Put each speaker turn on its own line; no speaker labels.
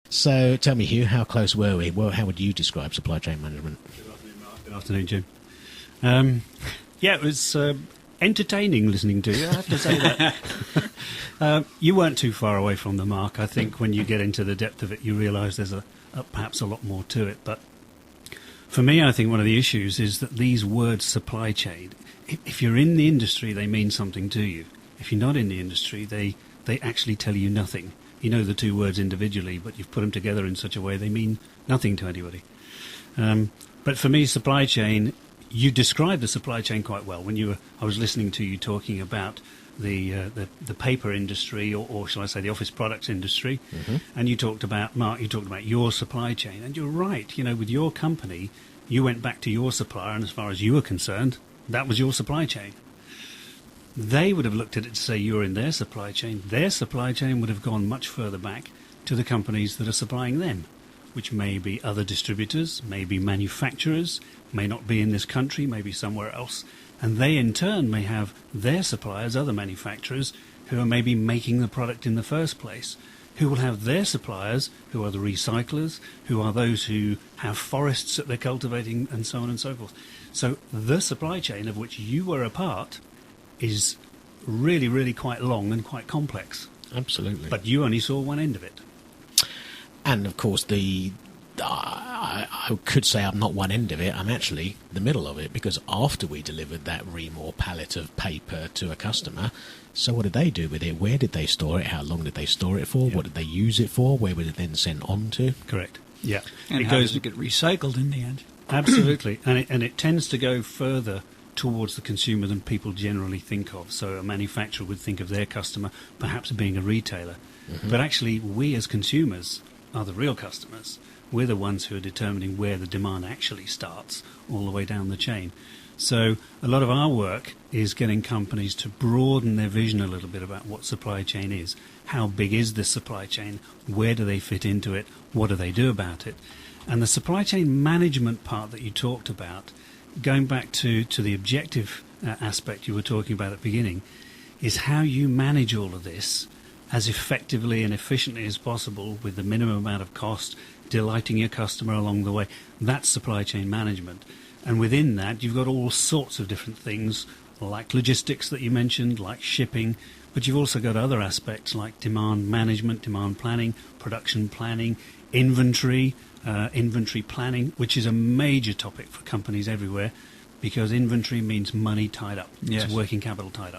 So tell me, Hugh, how close were we? Well, how would you describe supply chain management?
Good afternoon, Mark. Good afternoon, Jim. Yeah, it was entertaining listening to you, I have to say that. You weren't too far away from the mark. I think when you get into the depth of it, you realise there's perhaps a lot more to it. But for me, I think one of the issues is that these words supply chain, if you're in the industry, they mean something to you. If you're not in the industry, they actually tell you nothing. You know the two words individually, but you've put them together in such a way they mean nothing to anybody. But for me, supply chain, you described the supply chain quite well. I was listening to you talking about the paper industry, or shall I say the office products industry, and you talked about, Mark, you talked about your supply chain, and you're right. You know, with your company, you went back to your supplier, and as far as you were concerned, that was your supply chain. They would have looked at it to say you're in their supply chain. Their supply chain would have gone much further back to the companies that are supplying them, which may be other distributors, may be manufacturers, may not be in this country, may be somewhere else. And they in turn may have their suppliers, other manufacturers, who are maybe making the product in the first place, who will have their suppliers, who are the recyclers, who are those who have forests that they're cultivating, and so on and so forth. So the supply chain of which you were a part is really, really quite long and quite complex.
Absolutely.
But you only saw one end of it.
And, of course, I could say I'm not one end of it, I'm actually the middle of it, because after we delivered that ream or pallet of paper to a customer, so what did they do with it? Where did they store it? How long did they store it for?
Yeah.
What did they use it for? Where was it then sent on to?
Correct. Yeah.
And how does it get recycled in the end?
Absolutely. And it tends to go further towards the consumer than people generally think of. So a manufacturer would think of their customer perhaps being a retailer. But actually, we as consumers are the real customers. We're the ones who are determining where the demand actually starts all the way down the chain. So a lot of our work is getting companies to broaden their vision a little bit about what supply chain is. How big is this supply chain? Where do they fit into it? What do they do about it? And the supply chain management part that you talked about, going back to the objective aspect you were talking about at the beginning, is how you manage all of this as effectively and efficiently as possible with the minimum amount of cost, delighting your customer along the way. That's supply chain management. And within that, you've got all sorts of different things, like logistics that you mentioned, like shipping, but you've also got other aspects like demand management, demand planning, production planning, inventory planning, which is a major topic for companies everywhere, because inventory means money tied up.
Yes.
It's working capital tied up.